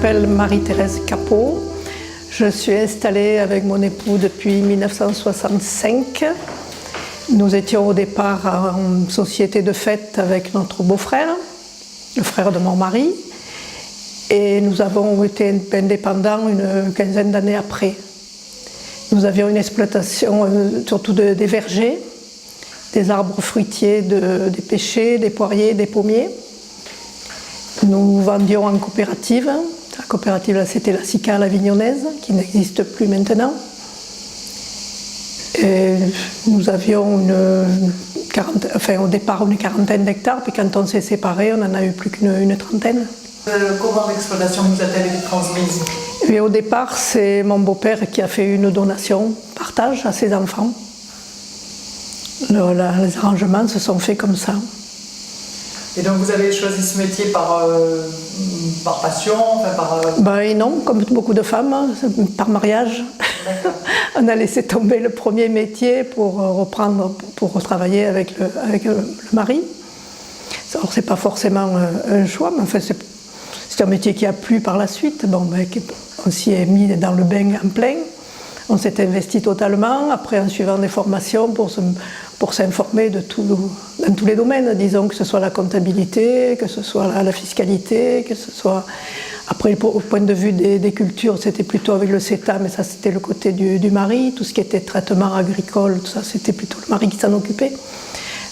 m'appelle Marie-Thérèse Capot. Je suis installée avec mon époux depuis 1965. Nous étions au départ en société de fête avec notre beau-frère, le frère de mon mari. Et nous avons été indépendants une quinzaine d'années après. Nous avions une exploitation surtout des vergers, des arbres fruitiers, des pêchers, des poiriers, des pommiers. Nous vendions en coopérative. La coopérative, là, c'était la Cicale avignonnaise, qui n'existe plus maintenant. Et nous avions au départ une quarantaine d'hectares, puis quand on s'est séparés, on n'en a eu plus qu'une trentaine. Comment l'exploitation vous a-t-elle été transmise? Et au départ, c'est mon beau-père qui a fait une donation, partage à ses enfants. Les arrangements se sont faits comme ça. Et donc vous avez choisi ce métier par passion, Et non, comme beaucoup de femmes, par mariage. On a laissé tomber le premier métier pour reprendre, pour travailler avec le mari. Alors c'est pas forcément un choix, mais enfin c'est un métier qui a plu par la suite. On s'y est mis dans le bain en plein. On s'est investi totalement, après en suivant des formations pour s'informer dans tous les domaines, disons, que ce soit la comptabilité, que ce soit la fiscalité, que ce soit... Après, au point de vue des cultures, c'était plutôt avec le CETA, mais ça c'était le côté du mari. Tout ce qui était traitement agricole, tout ça, c'était plutôt le mari qui s'en occupait.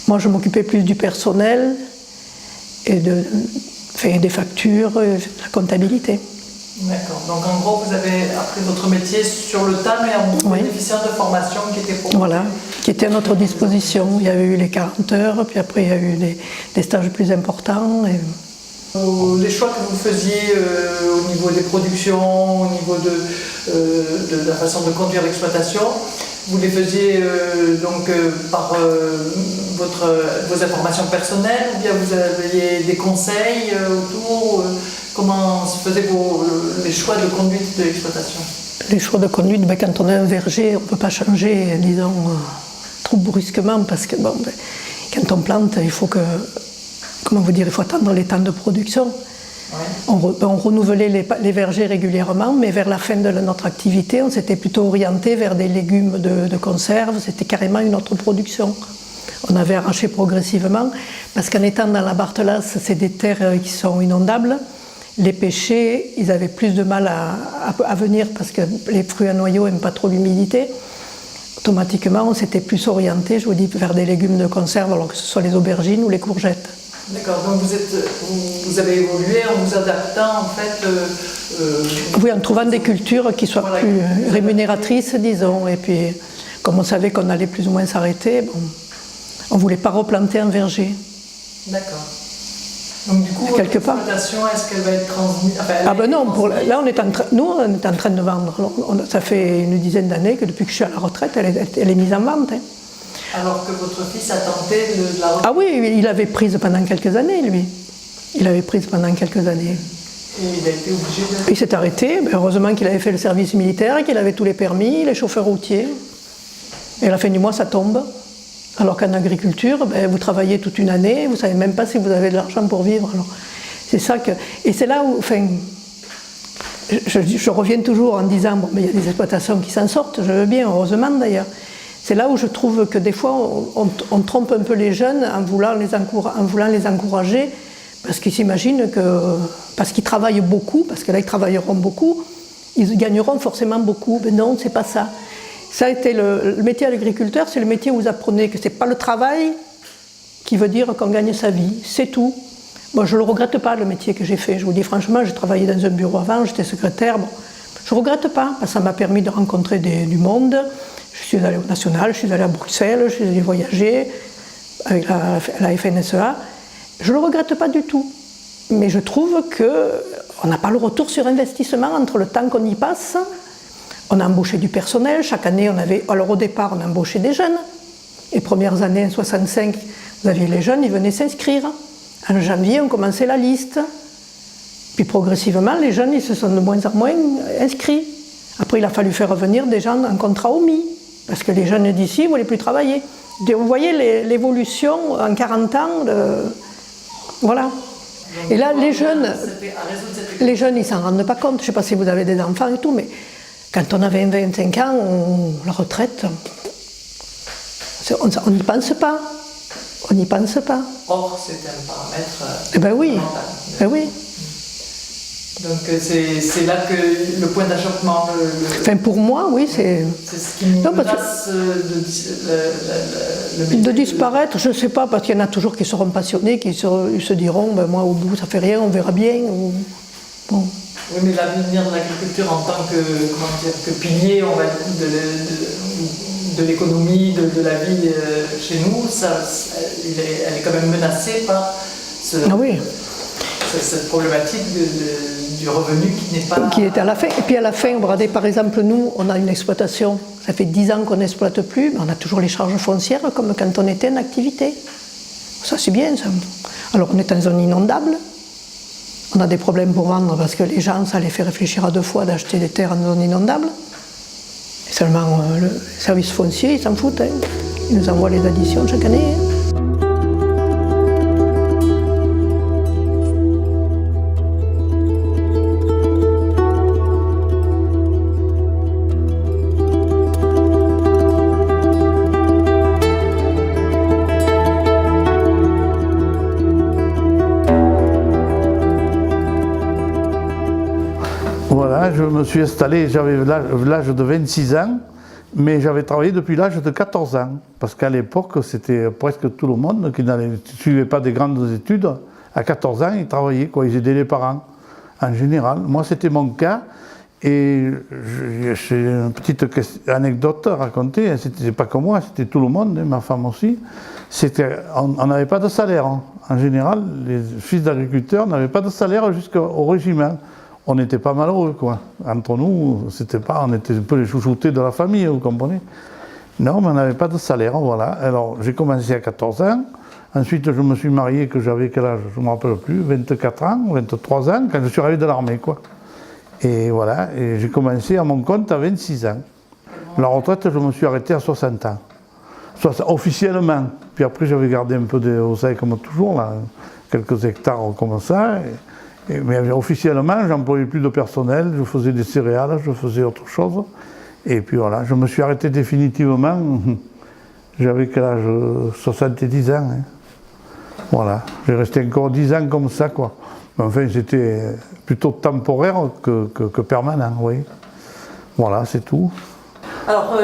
Moi, je m'occupais plus du personnel et des factures, et de la comptabilité. D'accord. Donc en gros, vous avez appris votre métier sur le tas, mais en bénéficiant de formations qui étaient pour vous. Voilà, qui étaient à notre disposition. Il y avait eu les 40 heures, puis après il y a eu des stages plus importants. Les choix que vous faisiez au niveau des productions, au niveau de la façon de conduire l'exploitation, vous les faisiez par vos informations personnelles, ou bien vous aviez des conseils autour? Comment se faisaient les choix de conduite de l'exploitation? Les choix de conduite, quand on a un verger, on ne peut pas changer, disons, trop brusquement, parce que quand on plante, il faut attendre les temps de production. Ouais. On renouvelait les vergers régulièrement, mais vers la fin de notre activité, on s'était plutôt orienté vers des légumes de conserve, c'était carrément une autre production. On avait arraché progressivement, parce qu'en étant dans la Barthelasse, c'est des terres qui sont inondables. Les pêchers, ils avaient plus de mal à venir parce que les fruits à noyaux n'aiment pas trop l'humidité. Automatiquement, on s'était plus orienté, je vous dis, vers des légumes de conserve, alors que ce soit les aubergines ou les courgettes. D'accord, donc vous avez évolué en vous adaptant en fait... Oui, en trouvant des cultures qui soient plus rémunératrices, disons. Et puis, comme on savait qu'on allait plus ou moins s'arrêter, on ne voulait pas replanter un verger. D'accord. Donc du coup, l'exploitation, est-ce qu'elle va être transmise? Là on est en train de vendre. Alors, ça fait une dizaine d'années que depuis que je suis à la retraite, elle est mise en vente. Hein. Alors que votre fils a tenté de la retraite? Ah oui, il avait prise pendant quelques années, lui. Il avait prise pendant quelques années. Et il a été obligé de... Il s'est arrêté. Heureusement qu'il avait fait le service militaire, qu'il avait tous les permis, les chauffeurs routiers. Et à la fin du mois, ça tombe. Alors qu'en agriculture, vous travaillez toute une année, vous ne savez même pas si vous avez de l'argent pour vivre. Alors, c'est ça que... Et c'est là où... Je reviens toujours en disant, mais il y a des exploitations qui s'en sortent, je veux bien, heureusement d'ailleurs. C'est là où je trouve que des fois, on trompe un peu les jeunes en voulant les encourager, parce qu'ils s'imaginent que... Parce qu'ils travaillent beaucoup, parce que là, ils travailleront beaucoup, ils gagneront forcément beaucoup. Mais non, c'est pas ça. Ça a été le métier d'agriculteur, c'est le métier où vous apprenez que ce n'est pas le travail qui veut dire qu'on gagne sa vie, c'est tout. Moi, je ne le regrette pas, le métier que j'ai fait. Je vous dis franchement, j'ai travaillé dans un bureau avant, j'étais secrétaire. Je ne regrette pas, parce que ça m'a permis de rencontrer du monde. Je suis allée au National, je suis allée à Bruxelles, je suis allée voyager avec la FNSEA. Je ne le regrette pas du tout. Mais je trouve qu'on n'a pas le retour sur investissement entre le temps qu'on y passe. On a embauché du personnel, chaque année alors au départ on embauchait des jeunes. Les premières années, en 65, vous aviez les jeunes, ils venaient s'inscrire. En janvier, on commençait la liste. Puis progressivement, les jeunes, ils se sont de moins en moins inscrits. Après, il a fallu faire revenir des gens en contrat omis, parce que les jeunes d'ici ne voulaient plus travailler. Vous voyez l'évolution en 40 ans, voilà. Donc, Et là, les jeunes, à résoudre cette équation. les jeunes, ils s'en rendent pas compte. Je ne sais pas si vous avez des enfants et tout, mais quand on a 20-25 ans, la retraite, on n'y pense pas. On n'y pense pas. Or, c'est un paramètre Eh ben oui. fondamental. Eh oui. Donc c'est là que le point d'achoppement, Enfin, pour moi, oui, c'est... c'est ce qui Non, parce menace le métier De disparaître, je ne sais pas, parce qu'il y en a toujours qui seront passionnés, qui se diront, ben moi au bout ça fait rien, on verra bien. Ou... Bon. Oui, mais l'avenir de l'agriculture en tant que, que pilier, on va dire, de l'économie, de la vie chez nous, elle est quand même menacée par Ah oui. cette problématique du revenu qui n'est pas... Qui est à la fin. Et puis à la fin, regardez, par exemple, nous, on a une exploitation, ça fait 10 ans qu'on n'exploite plus, mais on a toujours les charges foncières comme quand on était en activité. Ça, c'est bien, ça. Alors, on est en zone inondable. On a des problèmes pour vendre parce que les gens, ça les fait réfléchir à 2 fois d'acheter des terres en zone inondable. Et seulement, le service foncier, ils s'en foutent. Hein. Ils nous envoient les additions chaque année. Hein. Voilà, je me suis installé, j'avais l'âge de 26 ans, mais j'avais travaillé depuis l'âge de 14 ans. Parce qu'à l'époque, c'était presque tout le monde qui ne suivait pas des grandes études. À 14 ans, ils travaillaient, quoi, ils aidaient les parents, en général. Moi, c'était mon cas. Et j'ai une petite anecdote à raconter. C'était pas que moi, c'était tout le monde, ma femme aussi. On n'avait pas de salaire. Hein. En général, les fils d'agriculteurs n'avaient pas de salaire jusqu'au régiment. On n'était pas malheureux, quoi. Entre nous, on était un peu les chouchoutés de la famille, vous comprenez. Non, mais on n'avait pas de salaire, voilà. Alors, j'ai commencé à 14 ans. Ensuite, je me suis marié, que j'avais quel âge, je ne me rappelle plus, 24 ans, 23 ans, quand je suis arrivé de l'armée, quoi. Et voilà, et j'ai commencé à mon compte à 26 ans. La retraite, je me suis arrêté à 60 ans. Officiellement. Puis après, j'avais gardé un peu de oseille, comme toujours, là, quelques hectares comme ça. Mais officiellement, j'employais plus de personnel, je faisais des céréales, je faisais autre chose. Et puis voilà, je me suis arrêté définitivement, j'avais quel âge, 70 ans. Hein. Voilà, j'ai resté encore 10 ans comme ça, quoi. Mais enfin, c'était plutôt temporaire que permanent, oui. Voilà, c'est tout. Alors,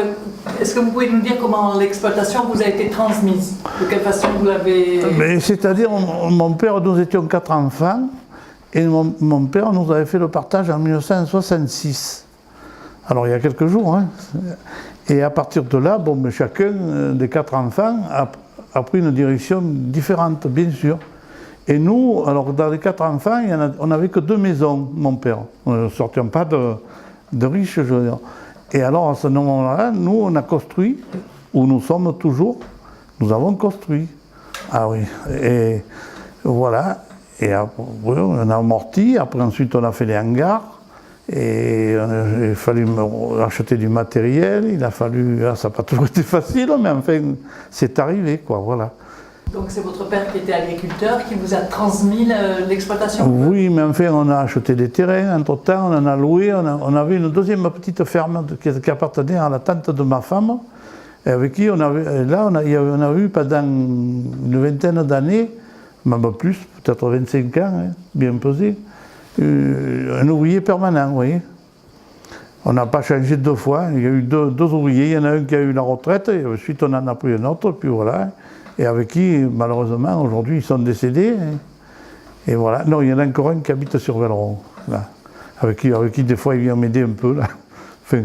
est-ce que vous pouvez nous dire comment l'exploitation vous a été transmise? De quelle façon vous l'avez... C'est-à-dire, mon père, nous étions 4 enfants. Et mon père nous avait fait le partage en 1966. Alors il y a quelques jours. Hein. Et à partir de là, bon, mais chacun des 4 enfants a pris une direction différente, bien sûr. Et nous, alors dans les 4 enfants, on n'avait que 2 maisons, mon père. Nous ne sortions pas de riches, je veux dire. Et alors à ce moment-là, nous, on a construit, où nous sommes toujours, nous avons construit. Ah oui, et voilà. Et après, on a amorti, après ensuite on a fait les hangars, et il a fallu acheter du matériel, il a fallu, ça n'a pas toujours été facile, mais enfin c'est arrivé, quoi, voilà. Donc c'est votre père qui était agriculteur qui vous a transmis l'exploitation? Oui, mais enfin on a acheté des terrains, entre-temps on en a loué, on avait une deuxième petite ferme qui appartenait à la tante de ma femme, et avec qui on a eu pendant une vingtaine d'années, même plus, peut-être 25 ans, hein, bien pesé, un ouvrier permanent, vous voyez. On n'a pas changé 2 fois, il y a eu deux ouvriers, il y en a un qui a eu la retraite, et ensuite on en a pris un autre, puis voilà, et avec qui, malheureusement, aujourd'hui, ils sont décédés, hein, et voilà. Non, il y en a encore un qui habite sur Velleron, là, avec qui des fois il vient m'aider un peu, là. Enfin,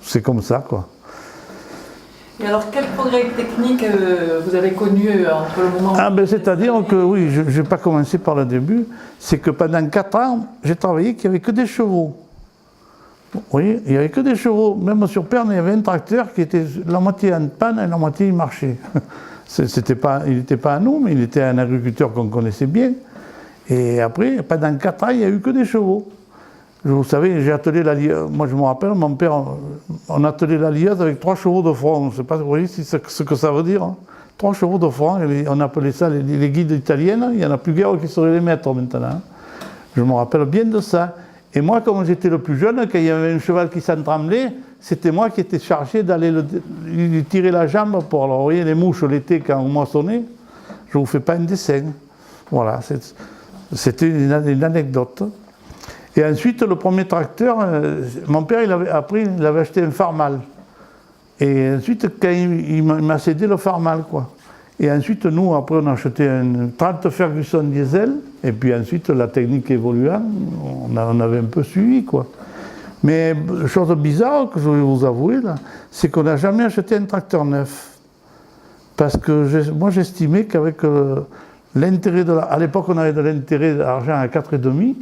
c'est comme ça, quoi. Et alors, quel progrès technique vous avez connu entre le moment où... C'est-à-dire que, oui, je n'ai pas commencé par le début, c'est que pendant 4 ans, j'ai travaillé qu'il n'y avait que des chevaux. Vous voyez, il n'y avait que des chevaux. Même sur Perne, il y avait un tracteur qui était la moitié en panne et la moitié il marchait. Il n'était pas à nous, mais il était un agriculteur qu'on connaissait bien. Et après, pendant 4 ans, il n'y a eu que des chevaux. Vous savez, j'ai attelé la lieuse. Moi, je me rappelle, mon père, on attelait la lieuse avec 3 chevaux de front. Je ne sais pas, vous voyez ce que ça veut dire. Hein. 3 chevaux de front, on appelait ça les guides italiennes, il n'y en a plus guère qui seraient les maîtres maintenant. Je me rappelle bien de ça. Et moi, comme j'étais le plus jeune, quand il y avait un cheval qui s'entremblait, c'était moi qui étais chargé d'aller lui tirer la jambe pour, alors vous voyez les mouches l'été quand on moissonnait, je ne vous fais pas un dessin. Voilà, c'était une anecdote. Et ensuite, le premier tracteur, mon père, il avait acheté un Farmal. Et ensuite, quand il m'a cédé le Farmal, quoi. Et ensuite, nous, après, on a acheté un 30 Ferguson diesel. Et puis ensuite, la technique évoluant, on avait un peu suivi, quoi. Mais chose bizarre que je vais vous avouer, là, c'est qu'on n'a jamais acheté un tracteur neuf. Parce que moi, j'estimais qu'avec l'intérêt de à l'époque, on avait de l'intérêt d'argent à 4,5.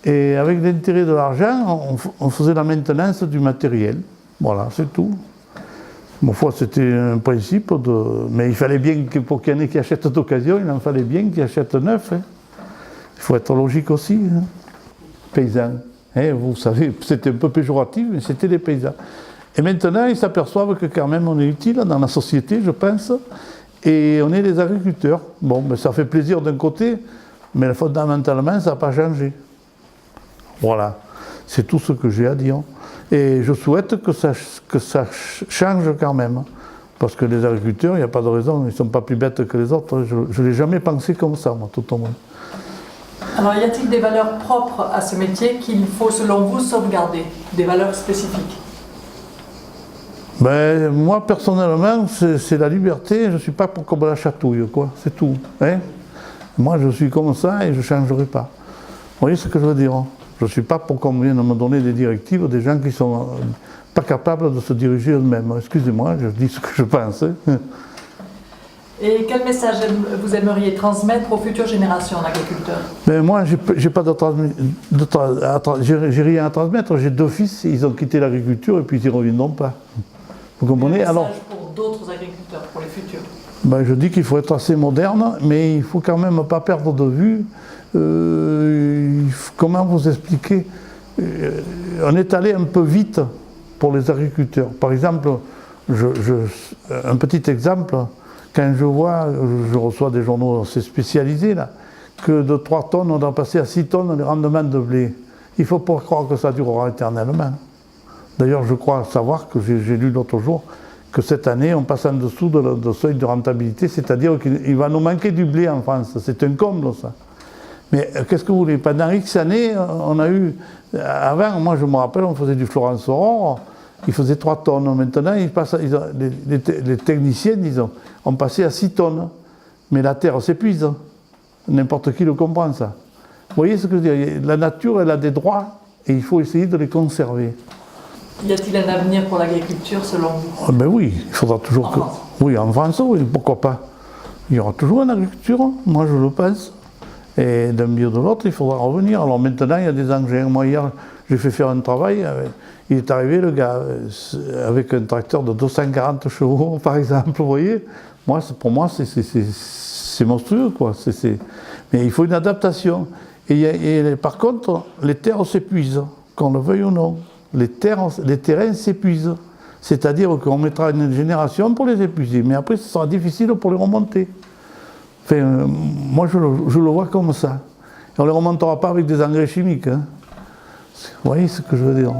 Et avec l'intérêt de l'argent, on faisait la maintenance du matériel. Voilà, c'est tout. Ma foi, c'était un principe mais il fallait bien que pour qu'il y en ait qui achètent d'occasion, il en fallait bien qu'ils achètent neuf. Hein. Il faut être logique aussi. Hein. Paysans. Hein, vous savez, c'était un peu péjoratif, mais c'était des paysans. Et maintenant, ils s'aperçoivent que quand même on est utile dans la société, je pense, et on est des agriculteurs. Bon, mais ça fait plaisir d'un côté, mais fondamentalement, ça n'a pas changé. Voilà, c'est tout ce que j'ai à dire. Et je souhaite que ça change quand même. Parce que les agriculteurs, il n'y a pas de raison, ils ne sont pas plus bêtes que les autres. Je ne l'ai jamais pensé comme ça, moi, tout au moins. Alors, y a-t-il des valeurs propres à ce métier qu'il faut, selon vous, sauvegarder? Des valeurs spécifiques? Ben, moi, personnellement, c'est la liberté. Je ne suis pas pour qu'on me la chatouille, quoi. C'est tout. Hein, moi, je suis comme ça et je ne changerai pas. Vous voyez ce que je veux dire? Je ne suis pas pour qu'on vienne me donner des directives des gens qui ne sont pas capables de se diriger eux-mêmes. Excusez-moi, je dis ce que je pense. Et quel message vous aimeriez transmettre aux futures générations d'agriculteurs? Ben moi, j'ai pas j'ai rien à transmettre. J'ai 2 fils, ils ont quitté l'agriculture et puis ils ne reviendront pas. Vous comprenez? Un message alors pour d'autres agriculteurs, pour les futurs? Ben, je dis qu'il faut être assez moderne, mais il ne faut quand même pas perdre de vue. Comment vous expliquer? On est allé un peu vite pour les agriculteurs. Par exemple, un petit exemple, quand je reçois des journaux assez spécialisés, là, que de 3 tonnes, on doit passer à 6 tonnes les rendements de blé. Il ne faut pas croire que ça durera éternellement. D'ailleurs, je crois savoir que j'ai lu l'autre jour que cette année, on passe en dessous de seuil de rentabilité, c'est-à-dire qu'il va nous manquer du blé en France. C'est un comble, ça. Mais qu'est-ce que vous voulez? Pendant X années, on a eu... Avant, moi je me rappelle, on faisait du Florence Aurore, ils faisaient 3 tonnes. Maintenant, les techniciens, ont passé à 6 tonnes. Mais la terre s'épuise. N'importe qui le comprend, ça. Vous voyez ce que je veux dire? La nature, elle a des droits et il faut essayer de les conserver. Y a-t-il un avenir pour l'agriculture, selon vous? Ben oui, il faudra toujours que... France. Oui, en France, oui, pourquoi pas. Il y aura toujours une agriculture, moi je le pense. Et d'un biais ou de l'autre, il faudra revenir. Alors maintenant, il y a des engins. Moi, hier, j'ai fait faire un travail. Il est arrivé, le gars, avec un tracteur de 240 chevaux, par exemple, vous voyez. Pour moi, c'est monstrueux, quoi. Mais il faut une adaptation. Et par contre, les terres s'épuisent, qu'on le veuille ou non. Les terrains s'épuisent. C'est-à-dire qu'on mettra une génération pour les épuiser. Mais après, ce sera difficile pour les remonter. Enfin, moi, je le vois comme ça. Et on ne les remontera pas avec des engrais chimiques. Hein. Vous voyez ce que je veux dire?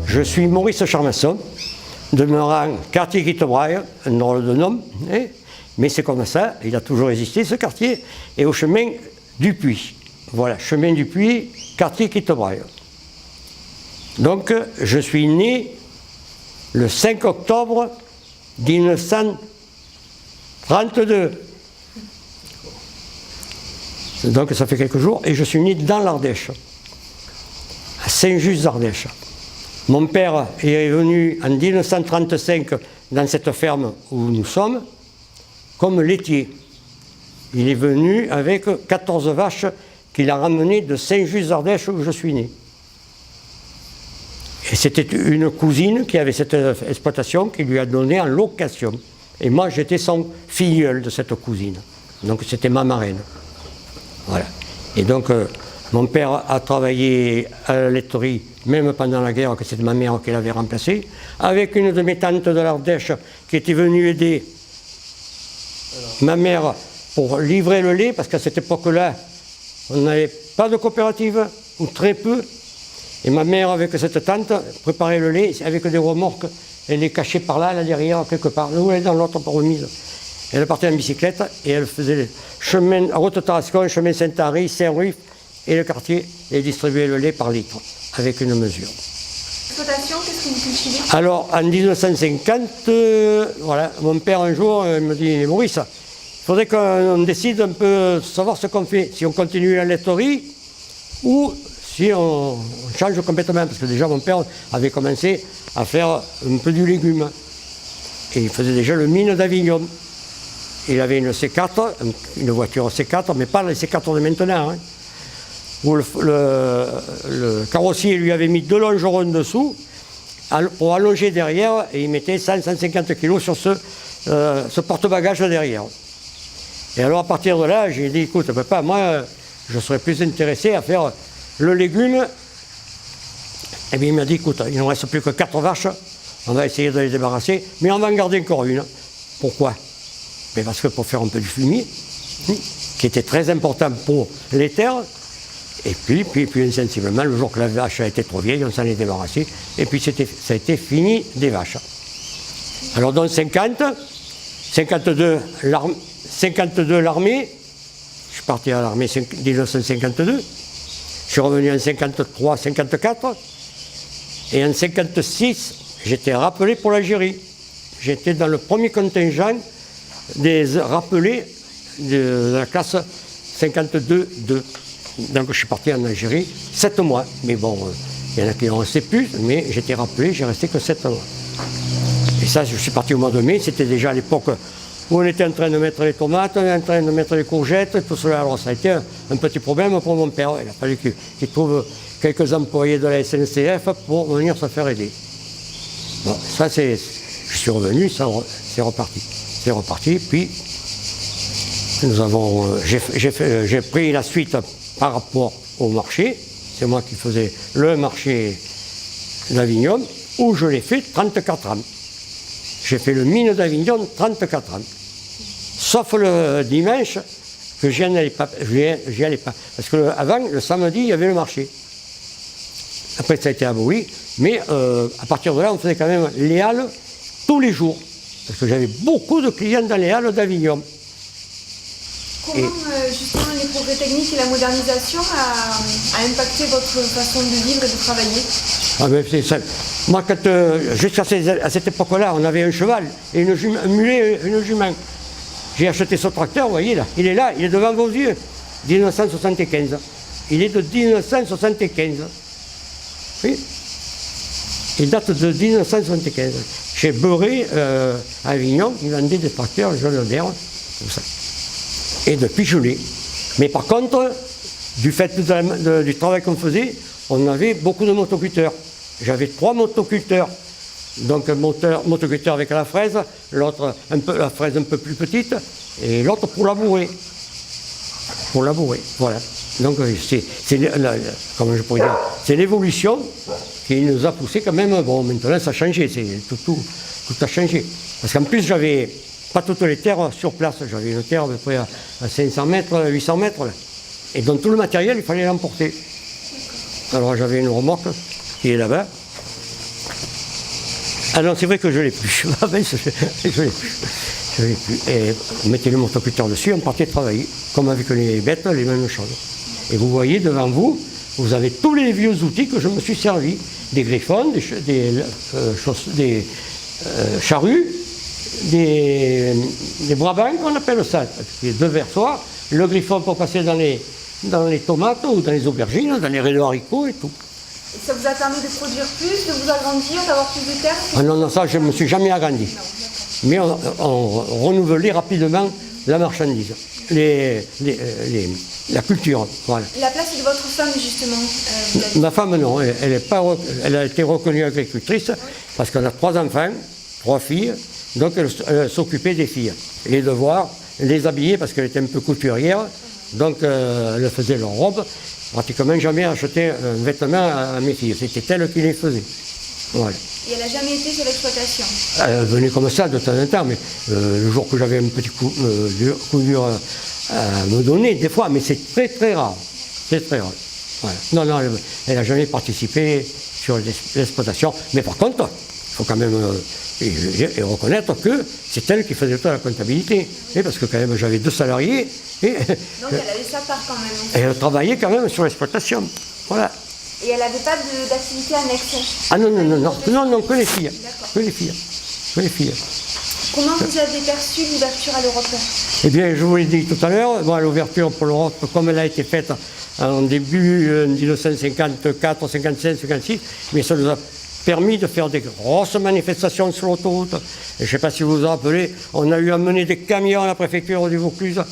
Je suis Maurice Charmasson, demeurant quartier Quittebraille, un drôle de nom, hein, mais c'est comme ça, il a toujours existé ce quartier, et au chemin du Puy. Voilà, chemin du Puy, quartier Quittebraille. Donc, je suis né le 5 octobre 1932. Donc, ça fait quelques jours, et je suis né dans l'Ardèche, à Saint-Just-d'Ardèche. Mon père est venu en 1935 dans cette ferme où nous sommes, comme laitier. Il est venu avec 14 vaches qu'il a ramenées de Saint-Just-d'Ardèche où je suis né. Et c'était une cousine qui avait cette exploitation qui lui a donné en location. Et moi, j'étais son filleul de cette cousine. Donc, c'était ma marraine. Voilà. Et donc, mon père a travaillé à la laiterie, même pendant la guerre, que c'est ma mère qui l'avait remplacé, avec une de mes tantes de l'Ardèche qui était venue aider ma mère pour livrer le lait, parce qu'à cette époque-là, on n'avait pas de coopérative, ou très peu. Et ma mère, avec cette tante, préparait le lait avec des remorques. Elle les cachait par là derrière, quelque part. Nous, elle est dans l'autre remise. Elle partait en bicyclette et elle faisait le chemin à Haute-Tarascon, chemin Saint-Henri, Saint-Ruf et le quartier, et distribuait le lait par litre, avec une mesure. Exploitation, qu'est-ce que vous cultivez? Alors, en 1950, voilà, mon père un jour il me dit, Maurice, il faudrait qu'on décide un peu savoir ce qu'on fait, si on continue la laiterie ou si on change complètement, parce que déjà mon père avait commencé à faire un peu du légume. Et il faisait déjà le mine d'Avignon. Il avait une C4, une voiture C4, mais pas les C4 de maintenant, hein, où le carrossier lui avait mis 2 longerons dessous pour allonger derrière, et il mettait 100-150 kg sur ce porte-bagages derrière. Et alors à partir de là, j'ai dit, écoute papa, moi je serais plus intéressé à faire le légume. Et bien il m'a dit, écoute, il ne nous reste plus que 4 vaches, on va essayer de les débarrasser, mais on va en garder encore une. Pourquoi? Mais parce que pour faire un peu du fumier, qui était très important pour les terres, et puis insensiblement, le jour que la vache a été trop vieille, on s'en est débarrassé, et puis ça a été fini des vaches. Alors dans 52 l'armée, je suis parti à l'armée en 1952, je suis revenu en 53, 54, et en 56, j'étais rappelé pour l'Algérie. J'étais dans le premier contingent des rappelés de la classe 52-2. Donc je suis parti en Algérie 7 mois. Mais bon, il y en a qui n'en sait plus, mais j'étais rappelé, j'ai resté que 7 mois. Et ça, je suis parti au mois de mai, c'était déjà à l'époque où on était en train de mettre les tomates, on était en train de mettre les courgettes, tout cela. Alors ça a été un petit problème pour mon père. Il a fallu qu'il trouve quelques employés de la SNCF pour venir se faire aider. Bon, ça je suis revenu, ça c'est reparti. C'est reparti, puis j'ai pris la suite par rapport au marché. C'est moi qui faisais le marché d'Avignon, où je l'ai fait 34 ans. J'ai fait le mine d'Avignon 34 ans. Sauf le dimanche, que j'y allais pas. Parce qu'avant, le samedi, il y avait le marché. Après, ça a été aboli. Mais à partir de là, on faisait quand même les halles tous les jours. Parce que j'avais beaucoup de clients dans les halles d'Avignon. Comment justement les progrès techniques et la modernisation a impacté votre façon de vivre et de travailler? Ah ben c'est ça. Moi, jusqu'à cette époque-là, on avait un cheval et un mulet et une jument. J'ai acheté ce tracteur, vous voyez là, il est devant vos yeux, 1975. Il est de 1975. Oui. Il date de 1975. Chez Beurré, à Avignon, ils vendaient des tracteurs John Deere, tout ça. Et depuis, je l'ai. Mais par contre, du fait du travail qu'on faisait, on avait beaucoup de motoculteurs. J'avais 3 motoculteurs. Donc un motoculteur avec la fraise, l'autre, la fraise un peu plus petite, et l'autre pour labourer. Pour labourer, voilà. Donc comment je pourrais dire, c'est l'évolution qui nous a poussé quand même. Bon, maintenant ça a changé, tout a changé. Parce qu'en plus, j'avais pas toutes les terres sur place. J'avais une terre à peu près à 500 mètres, 800 mètres. Là. Et donc tout le matériel, il fallait l'emporter. Alors j'avais une remorque qui est là-bas. Ah non, c'est vrai que je ne l'ai plus. Je l'ai plus. Et on mettait le motoculteur dessus, on partait travailler. Comme avec les bêtes, les mêmes choses. Et vous voyez devant vous, vous avez tous les vieux outils que je me suis servi. Des griffons, des charrues, des brabants, qu'on appelle ça. Les 2 versoirs, le griffon pour passer dans les tomates ou dans les aubergines, dans les raies de haricots et tout. Et ça vous a permis de produire plus, de vous agrandir, d'avoir plus de terre? Ah non, ça, je ne me suis jamais agrandi. Non, mais on renouvelait rapidement la marchandise, la culture. Voilà. La place de votre femme, justement Ma femme, non, elle a été reconnue agricultrice parce qu'on a 3 enfants, 3 filles, Donc elle s'occupait des filles, les devoirs, les habiller parce qu'elle était un peu couturière, donc elle faisait leurs robes. Pratiquement jamais acheté un vêtement à mes filles, c'était elle qui les faisait. Voilà. Et elle n'a jamais été sur l'exploitation? Elle venait comme ça de temps en temps, mais le jour que j'avais un petit coup dur à me donner, des fois, mais c'est très très rare. C'est très rare. Voilà. Non, non, elle n'a jamais participé sur l'exploitation, mais par contre, il faut quand même et reconnaître que c'est elle qui faisait toute la comptabilité. Et parce que quand même j'avais 2 salariés. Et donc elle avait sa part quand même. Et elle travaillait quand même sur l'exploitation. Voilà. Et elle n'avait pas d'activité annexe? Ah non, non, non, non, non, non, que les filles. Que les filles. Que les filles. Comment vous avez perçu l'ouverture à l'Europe? Eh bien, je vous l'ai dit tout à l'heure, bon, l'ouverture pour l'Europe, comme elle a été faite en début 1954, 55, 56, mais ça nous a permis de faire des grosses manifestations sur l'autoroute. Je ne sais pas si vous vous rappelez, on a eu à mener des camions à la préfecture du Vaucluse,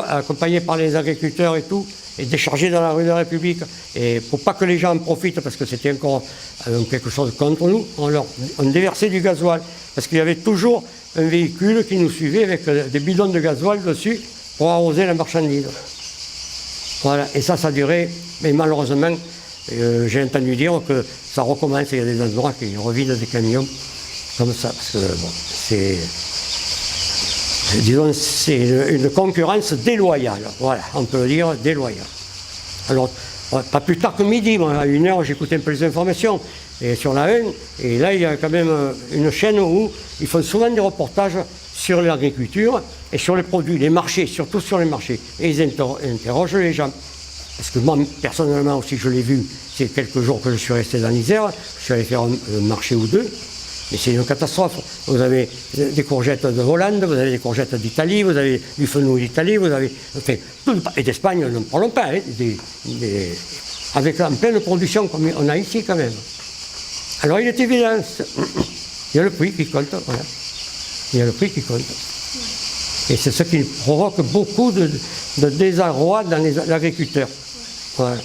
accompagnés par les agriculteurs et tout, et déchargés dans la rue de la République. Et pour pas que les gens en profitent, parce que c'était encore quelque chose contre nous, on déversait du gasoil. Parce qu'il y avait toujours un véhicule qui nous suivait avec des bidons de gasoil dessus pour arroser la marchandise. Voilà, et ça durait, mais malheureusement, j'ai entendu dire que ça recommence, il y a des endroits qui revident des camions comme ça, parce que bon, c'est, disons, c'est une concurrence déloyale, voilà, on peut le dire, déloyale. Alors, pas plus tard que midi, moi, à 1h, j'écoutais un peu les informations, et sur la 1, et là, il y a quand même une chaîne où ils font souvent des reportages sur l'agriculture et sur les produits, les marchés, surtout sur les marchés, et ils interrogent les gens. Parce que moi, personnellement aussi, je l'ai vu, c'est quelques jours que je suis resté dans l'Isère, je suis allé faire un marché ou deux, mais c'est une catastrophe. Vous avez des courgettes de Hollande, vous avez des courgettes d'Italie, vous avez du fenouil d'Italie, vous avez, enfin, et d'Espagne, ne parlons pas, hein, avec en pleine production comme on a ici quand même. Alors il est évident, il y a le prix qui compte, voilà. Il y a le prix qui compte. Et c'est ce qui provoque beaucoup de désarroi dans l'agriculteur. Voilà.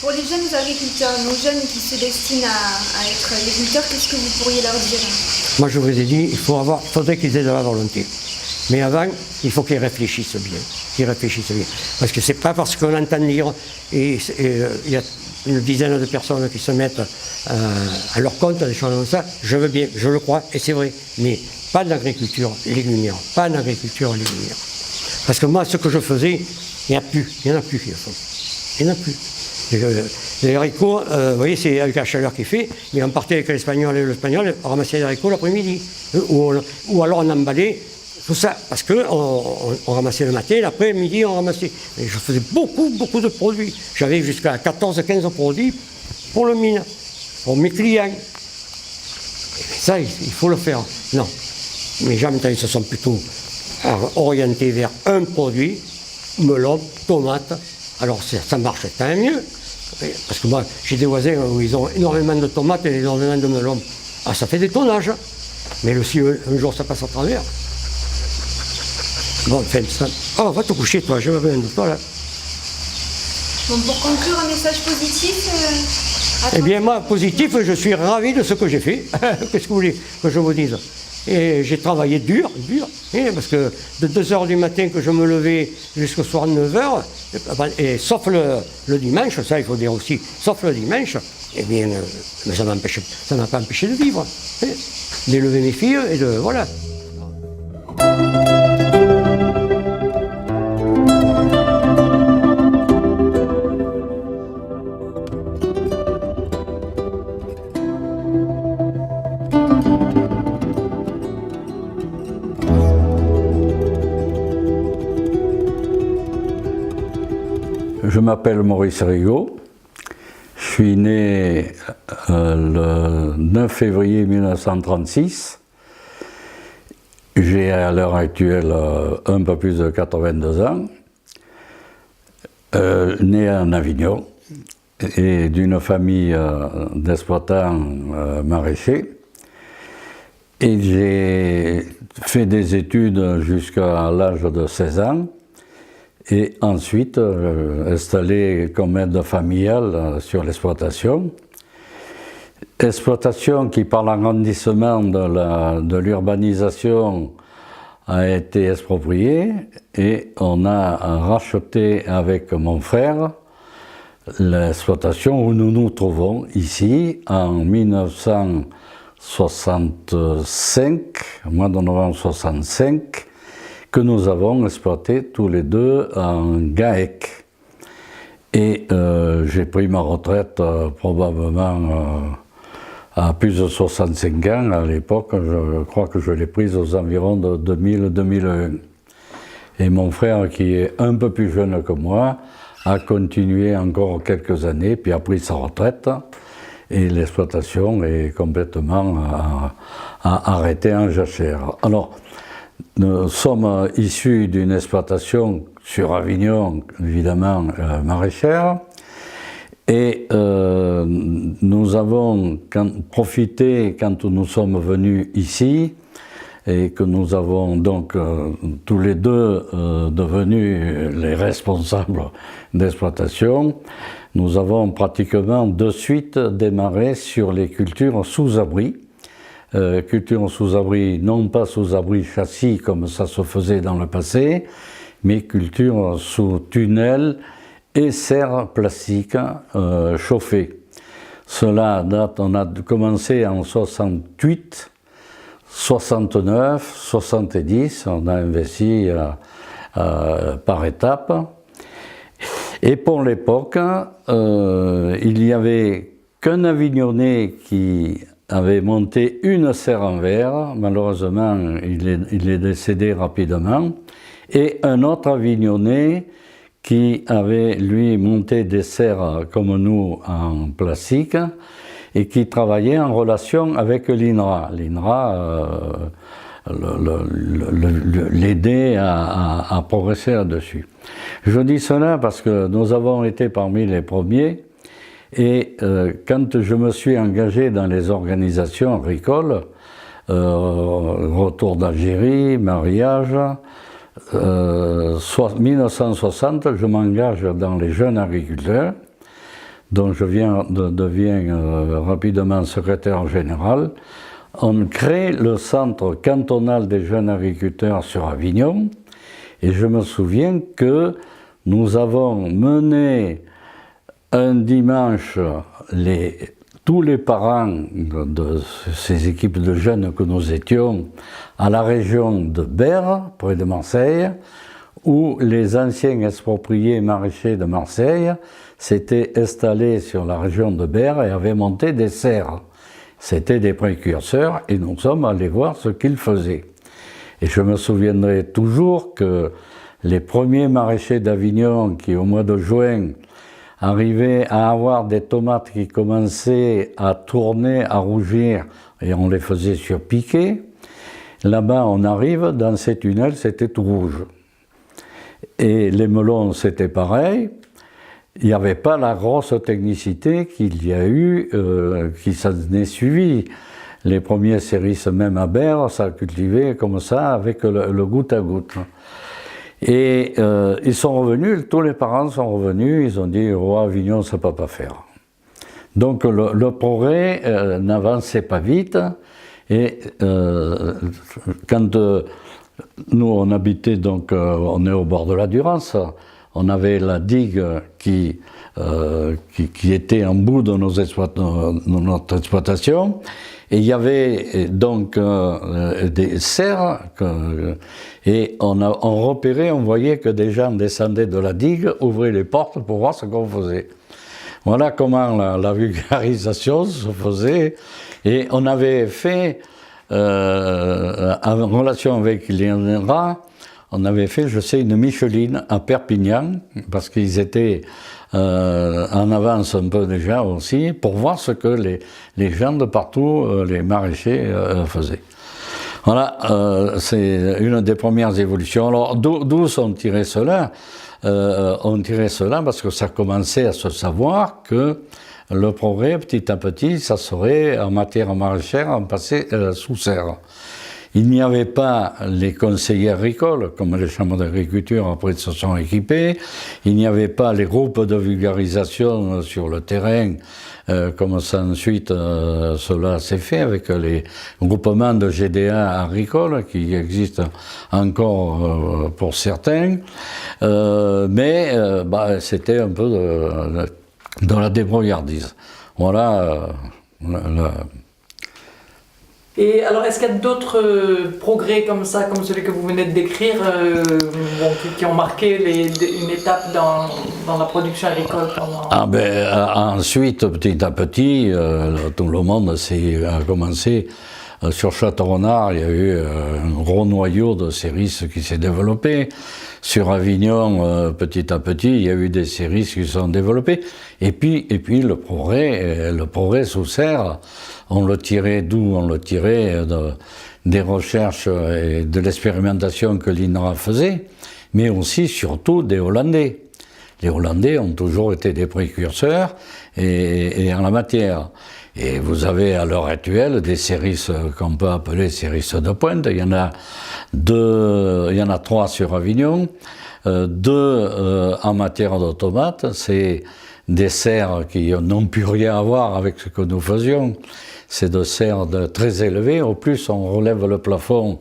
Pour les jeunes agriculteurs, nos jeunes qui se destinent à être agriculteurs, qu'est-ce que vous pourriez leur dire? Moi je vous ai dit, il faudrait qu'ils aient de la volonté. Mais avant, il faut qu'ils réfléchissent bien. Parce que c'est pas parce qu'on entend dire, et il y a une dizaine de personnes qui se mettent à leur compte, des choses comme ça, je veux bien, je le crois, et c'est vrai. Mais pas d'agriculture légumière, pas d'agriculture légumière. Parce que moi, ce que je faisais, il n'y en a plus qui le font. Il n'y en a plus. Les haricots, vous voyez, c'est avec la chaleur qu'il fait, mais on partait avec l'espagnol, on ramassait les haricots l'après-midi. Ou alors on emballait tout ça, parce qu'on ramassait le matin, l'après-midi on ramassait. Et je faisais beaucoup de produits. J'avais jusqu'à 14-15 produits pour le mine, pour mes clients. Et ça, il faut le faire. Non. Mais gens, maintenant, ils se sont plutôt orientés vers un produit, melon, tomate. Alors ça marche tant mieux. Parce que moi, j'ai des voisins où ils ont énormément de tomates et énormément de melons. Ah, ça fait des tonnages. Mais si un jour ça passe à travers. Bon, enfin, ça. Oh, va te coucher, toi, je veux rien de toi, là. Bon, pour conclure, un message positif Eh bien, moi, positif, je suis ravi de ce que j'ai fait. Qu'est-ce que vous voulez que je vous dise? Et j'ai travaillé dur, parce que de 2h du matin que je me levais jusqu'au soir 9h, et sauf le dimanche, ça il faut dire aussi, sauf le dimanche, eh bien, ça ne m'a pas empêché de vivre, d'élever mes filles et de, voilà. Je m'appelle Maurice Rigaud, je suis né le 9 février 1936, j'ai à l'heure actuelle un peu plus de 82 ans, né en Avignon et d'une famille d'exploitants maraîchers. Et j'ai fait des études jusqu'à l'âge de 16 ans. Et ensuite, installé comme aide familiale sur l'exploitation. Exploitation qui, par l'agrandissement de l'urbanisation, a été expropriée et on a racheté avec mon frère l'exploitation où nous nous trouvons ici en 1965, mois de novembre 65, que nous avons exploité tous les deux en GAEC. Et j'ai pris ma retraite probablement à plus de 65 ans. À l'époque, je crois que je l'ai prise aux environs de 2000-2001. Et mon frère, qui est un peu plus jeune que moi, a continué encore quelques années, puis a pris sa retraite. Et l'exploitation est complètement arrêtée en jachère. Alors, nous sommes issus d'une exploitation sur Avignon, évidemment maraîchère, et nous avons profité quand nous sommes venus ici, et que nous avons donc tous les deux devenus les responsables d'exploitation, nous avons pratiquement de suite démarré sur les cultures sous abri. Culture sous abri, non pas sous abri châssis comme ça se faisait dans le passé, mais culture sous tunnel et serre plastique chauffée. Cela date, on a commencé en 68, 69, 70, on a investi par étapes. Et pour l'époque, il n'y avait qu'un Avignonnais qui avait monté une serre en verre, malheureusement il est décédé rapidement, et un autre Avignonnais qui avait lui monté des serres comme nous en plastique et qui travaillait en relation avec l'INRA. L'INRA l'aidait à progresser là-dessus. Je dis cela parce que nous avons été parmi les premiers. Et quand je me suis engagé dans les organisations agricoles, retour d'Algérie, mariage, 1960, je m'engage dans les jeunes agriculteurs, dont je deviens rapidement secrétaire général. On crée le centre cantonal des jeunes agriculteurs sur Avignon, et je me souviens que nous avons mené un dimanche, tous les parents de ces équipes de jeunes que nous étions à la région de Berre, près de Marseille, où les anciens expropriés maraîchers de Marseille s'étaient installés sur la région de Berre et avaient monté des serres. C'était des précurseurs et nous sommes allés voir ce qu'ils faisaient. Et je me souviendrai toujours que les premiers maraîchers d'Avignon qui, au mois de juin, arrivaient à avoir des tomates qui commençaient à tourner, à rougir, et on les faisait surpiquer. Là-bas, on arrive, dans ces tunnels, c'était tout rouge. Et les melons, c'était pareil. Il n'y avait pas la grosse technicité qu'il y a eu, qui s'en est suivi. Les premiers céris, même à Berre, ça cultivait comme ça, avec le goutte à goutte. Et ils sont revenus, tous les parents sont revenus, ils ont dit « Oh, Avignon, ça ne peut pas faire ». Donc le progrès n'avançait pas vite, et quand nous on habitait, donc on est au bord de la Durance, on avait la digue qui était en bout de notre exploitation, et il y avait donc des serres, et on repérait, on voyait que des gens descendaient de la digue, ouvraient les portes pour voir ce qu'on faisait. Voilà comment la vulgarisation se faisait, et on avait fait, en relation avec l'INRA, on avait fait, je sais, une Micheline à Perpignan, parce qu'ils étaient en avance un peu déjà aussi, pour voir ce que les gens de partout, les maraîchers, faisaient. Voilà, c'est une des premières évolutions. Alors, d'où sont tirés cela? On tirait cela parce que ça commençait à se savoir que le progrès, petit à petit, ça serait, en matière maraîchère, on passait sous serre. Il n'y avait pas les conseillers agricoles, comme les chambres d'agriculture après se sont équipées. Il n'y avait pas les groupes de vulgarisation sur le terrain, comme ça ensuite cela s'est fait avec les groupements de GDA agricoles qui existent encore pour certains. Mais c'était un peu de la débrouillardise. Voilà. Et alors, est-ce qu'il y a d'autres progrès comme ça, comme celui que vous venez de décrire, qui ont marqué une étape dans la production agricole ensuite, petit à petit, tout le monde a commencé. Sur Château-Renard, il y a eu un gros noyau de céris qui s'est développé. Sur Avignon, petit à petit, il y a eu des céris qui se sont développés. Et puis le progrès sous serre, on le tirait d'où? On le tirait des recherches et de l'expérimentation que l'INRA faisait, mais aussi, surtout, des Hollandais. Les Hollandais ont toujours été des précurseurs et en la matière. Et vous avez à l'heure actuelle des céris qu'on peut appeler céris de pointe. Il y en a 3 sur Avignon, 2 en matière de tomates. C'est des serres qui n'ont plus rien à voir avec ce que nous faisions. C'est des serres très élevées. Au plus on relève le plafond,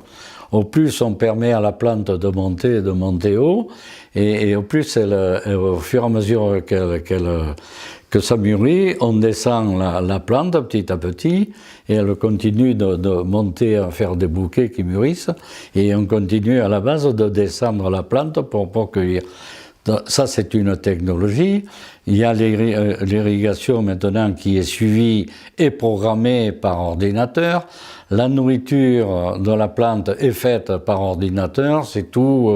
au plus on permet à la plante de monter haut. Et au plus, au fur et à mesure que ça mûrit, on descend la plante petit à petit et elle continue de monter à faire des bouquets qui mûrissent et on continue à la base de descendre la plante pour cueillir. Ça, c'est une technologie. Il y a l'irrigation maintenant qui est suivie et programmée par ordinateur. La nourriture de la plante est faite par ordinateur. C'est tout.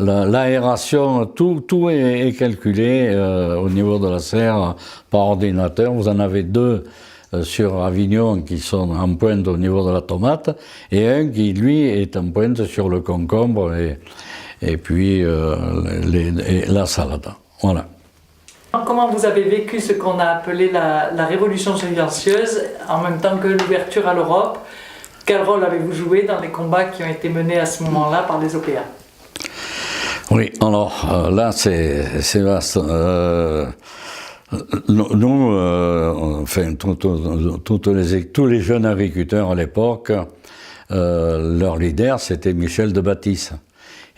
L'aération, tout est calculé au niveau de la serre par ordinateur. Vous en avez 2 sur Avignon qui sont en pointe au niveau de la tomate et un qui, lui, est en pointe sur le concombre et puis la salade. Voilà. Comment vous avez vécu ce qu'on a appelé la révolution silencieuse en même temps que l'ouverture à l'Europe? Quel rôle avez-vous joué dans les combats qui ont été menés à ce moment-là par les OPA? Oui, alors là c'est vaste. Nous, enfin, tous les jeunes agriculteurs à l'époque, leur leader c'était Michel de Baptiste.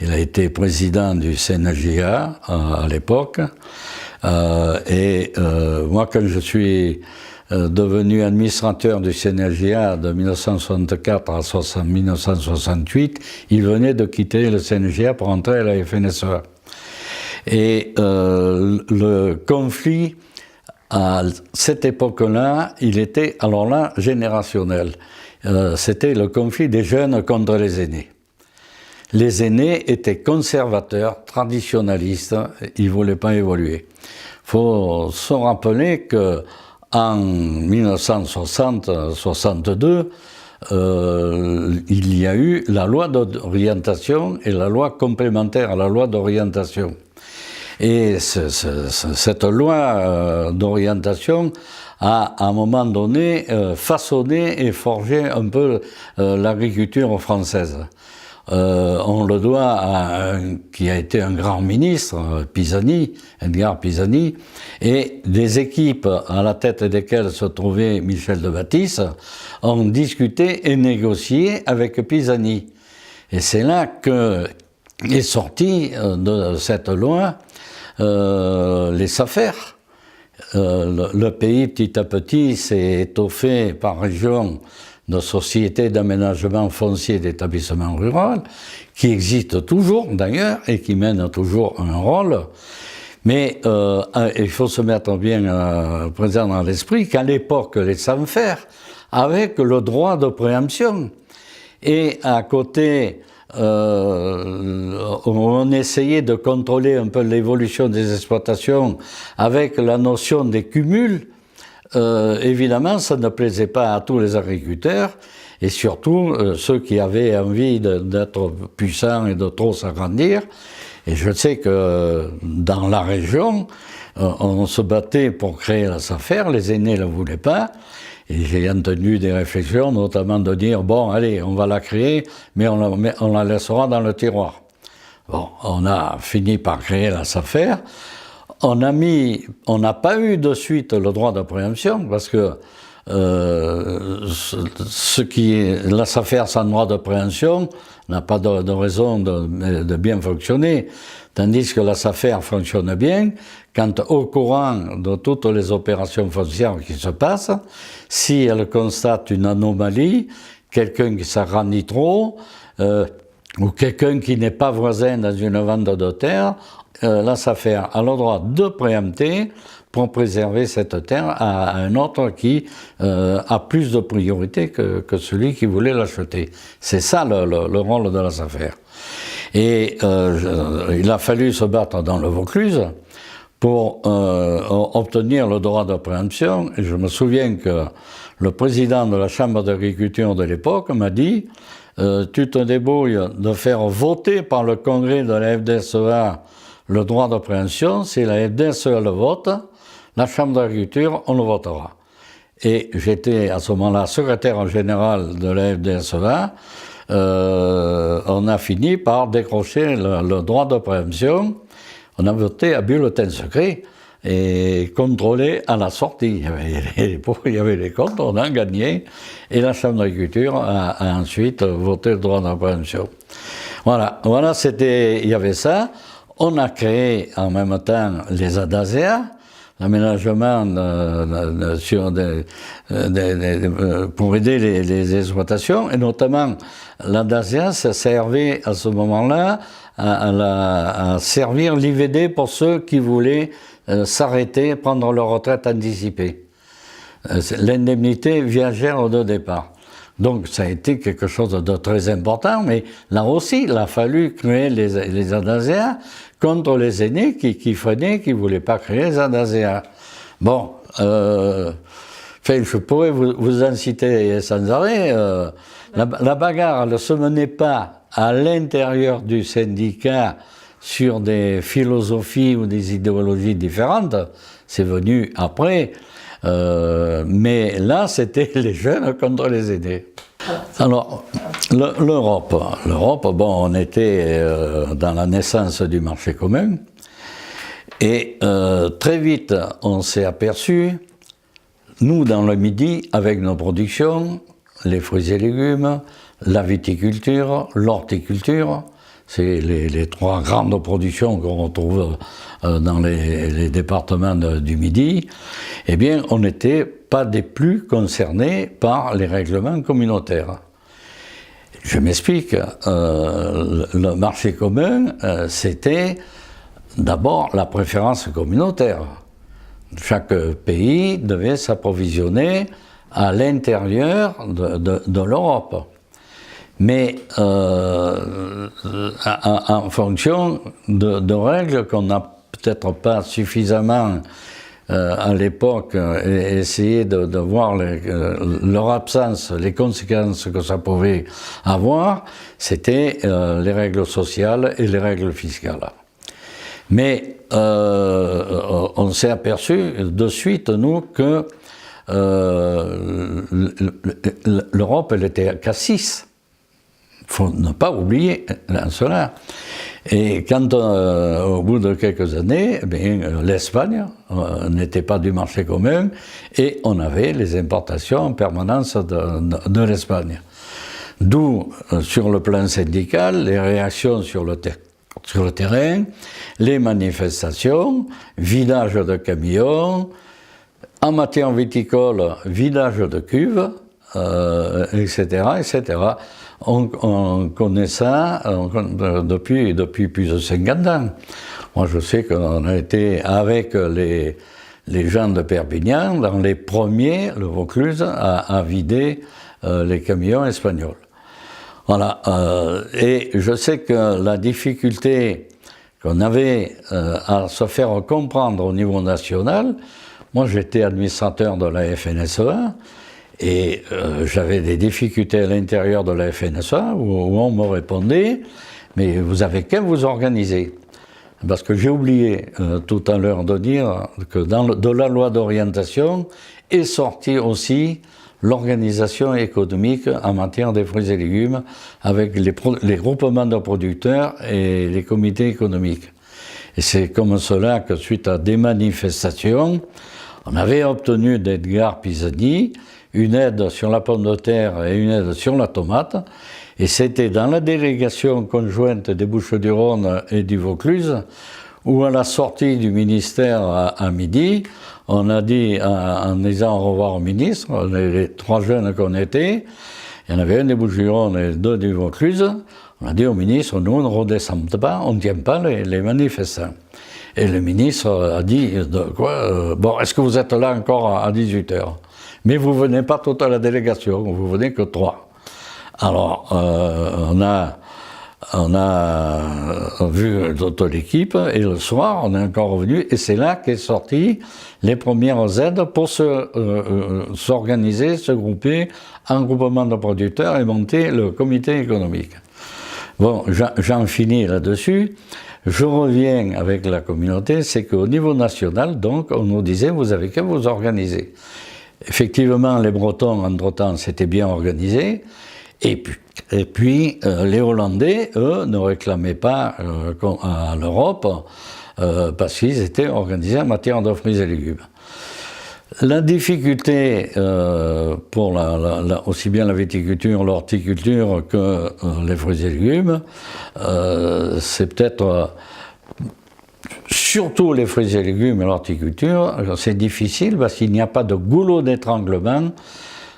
Il a été président du CNJA à l'époque. Moi, quand je suis devenu administrateur du CNJA de 1964 à 1968, il venait de quitter le CNJA pour entrer à la FNSEA. Et le conflit, à cette époque-là, il était, alors là, générationnel. C'était le conflit des jeunes contre les aînés. Les aînés étaient conservateurs, traditionnalistes, ils ne voulaient pas évoluer. Il faut se rappeler que en 1960-62, il y a eu la loi d'orientation et la loi complémentaire à la loi d'orientation. Et cette loi d'orientation a, à un moment donné, façonné et forgé un peu l'agriculture française. On le doit à qui a été un grand ministre, Pisani, Edgar Pisani, et des équipes à la tête desquelles se trouvait Michel de Baptiste ont discuté et négocié avec Pisani. Et c'est là que est sorti de cette loi les SAFER. Le pays, petit à petit, s'est étoffé par région de sociétés d'aménagement foncier d'établissement rural, qui existent toujours d'ailleurs et qui mènent toujours un rôle. Mais il faut se mettre bien présent dans l'esprit qu'à l'époque, les SAFER avaient le droit de préemption. Et à côté, on essayait de contrôler un peu l'évolution des exploitations avec la notion des cumuls. Évidemment, ça ne plaisait pas à tous les agriculteurs et surtout ceux qui avaient envie d'être puissants et de trop s'agrandir. Et je sais que dans la région, on se battait pour créer la SAFER, les aînés ne le voulaient pas. Et j'ai entendu des réflexions, notamment de dire, bon, allez, on va la créer, mais on la laissera dans le tiroir. Bon, on a fini par créer la SAFER. On n'a pas eu de suite le droit de préemption, parce que la SAFER sans droit de préemption n'a pas de raison de bien fonctionner. Tandis que la SAFER fonctionne bien quand, au courant de toutes les opérations foncières qui se passent, si elle constate une anomalie, quelqu'un qui s'agrandit trop, ou quelqu'un qui n'est pas voisin dans une vente de terre, la SAFER a le droit de préempter pour préserver cette terre à un autre qui a plus de priorité que celui qui voulait l'acheter. C'est ça le rôle de la SAFER. Et il a fallu se battre dans le Vaucluse pour obtenir le droit de préemption. Et je me souviens que le président de la Chambre d'agriculture de l'époque m'a dit tu te débrouilles de faire voter par le congrès de la FDSEA le droit de préemption. Si la FDSEA le vote, la Chambre d'agriculture, on le votera. Et j'étais à ce moment-là secrétaire général de la FDSEA. On a fini par décrocher le droit de préemption. On a voté à bulletin secret et contrôlé à la sortie. Il y avait les comptes, on a gagné. Et la Chambre d'agriculture a ensuite voté le droit de préemption. Voilà, il y avait ça. On a créé en même temps les ADASEA, l'aménagement pour aider les exploitations, et notamment l'ADASEA, ça servait à ce moment-là à servir l'IVD pour ceux qui voulaient s'arrêter, prendre leur retraite anticipée. L'indemnité viagère de départ. Donc ça a été quelque chose de très important, mais là aussi, il a fallu créer les ADASEA contre les aînés qui freinaient, qui ne voulaient pas créer les ADASEA. Bon, je pourrais vous en citer sans arrêt. La bagarre ne se menait pas à l'intérieur du syndicat sur des philosophies ou des idéologies différentes, c'est venu après. Mais là, c'était les jeunes contre les aînés. Alors, l'Europe, bon, on était dans la naissance du marché commun, et très vite, on s'est aperçu, nous, dans le Midi, avec nos productions, les fruits et légumes, la viticulture, l'horticulture, c'est les trois grandes productions qu'on retrouve dans les départements du Midi, eh bien, on n'était pas des plus concernés par les règlements communautaires. Je m'explique, le marché commun, c'était d'abord la préférence communautaire. Chaque pays devait s'approvisionner à l'intérieur de l'Europe. Mais en fonction de règles qu'on n'a peut-être pas suffisamment à l'époque essayé de voir leur absence, les conséquences que ça pouvait avoir, c'était les règles sociales et les règles fiscales. Mais on s'est aperçu de suite, nous, que l'Europe, elle était qu'à 6. Il faut ne pas oublier cela. Et quand, au bout de quelques années, l'Espagne n'était pas du marché commun et on avait les importations en permanence de l'Espagne. D'où, sur le plan syndical, les réactions sur le terrain, les manifestations, vidage de camions, en matière viticole, vidage de cuves, etc., etc. On connaît ça depuis plus de 50 ans. Moi, je sais qu'on a été avec les gens de Perpignan dans les premiers, le Vaucluse, à vider les camions espagnols. Voilà. Et je sais que la difficulté qu'on avait à se faire comprendre au niveau national, moi j'étais administrateur de la FNSEA, et j'avais des difficultés à l'intérieur de la FNSEA où on me répondait « mais vous avez qu'à vous organiser ». parce que j'ai oublié tout à l'heure de dire que de la loi d'orientation est sortie aussi l'organisation économique en matière des fruits et légumes avec les groupements de producteurs et les comités économiques. Et c'est comme cela que, suite à des manifestations, on avait obtenu d'Edgar Pisani une aide sur la pomme de terre et une aide sur la tomate. Et c'était dans la délégation conjointe des Bouches-du-Rhône et du Vaucluse, où à la sortie du ministère à midi, on a dit, en disant au revoir au ministre, les 3 jeunes qu'on était, il y en avait un des Bouches-du-Rhône et 2 du Vaucluse, on a dit au ministre, nous on ne redescend pas, on ne tient pas les manifestants. Et le ministre a dit, bon, est-ce que vous êtes là encore à 18h? Mais vous ne venez pas toute la délégation, vous venez que 3. Alors, on a vu toute l'équipe, et le soir, on est encore revenu, et c'est là qu'est sorti les premières aides pour s'organiser, se grouper en groupement de producteurs et monter le comité économique. Bon, j'en finis là-dessus. Je reviens avec la communauté, c'est qu'au niveau national, donc, on nous disait, vous avez qu'à vous organiser. Effectivement, les Bretons, entre-temps, s'étaient bien organisés, et puis les Hollandais, eux, ne réclamaient pas à l'Europe parce qu'ils étaient organisés en matière de fruits et légumes. La difficulté pour aussi bien la viticulture, l'horticulture que les fruits et légumes, c'est peut-être surtout les fruits et légumes et l'horticulture, c'est difficile parce qu'il n'y a pas de goulot d'étranglement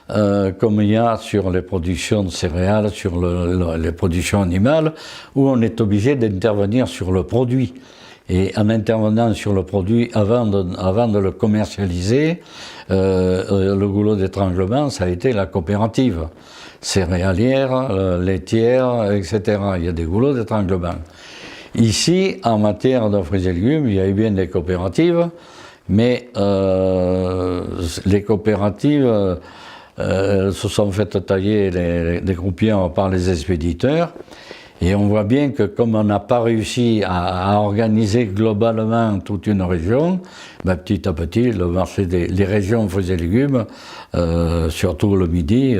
comme il y a sur les productions de céréales, sur les productions animales, où on est obligé d'intervenir sur le produit. Et en intervenant sur le produit avant de le commercialiser, le goulot d'étranglement, ça a été la coopérative céréalière, laitière, etc. Il y a des goulots d'étranglement. Ici, en matière de fruits et légumes, il y a eu bien des coopératives, mais les coopératives se sont fait tailler des croupières par les expéditeurs. Et on voit bien que comme on n'a pas réussi à organiser globalement toute une région, ben petit à petit, le marché les régions fruits et légumes, surtout le Midi,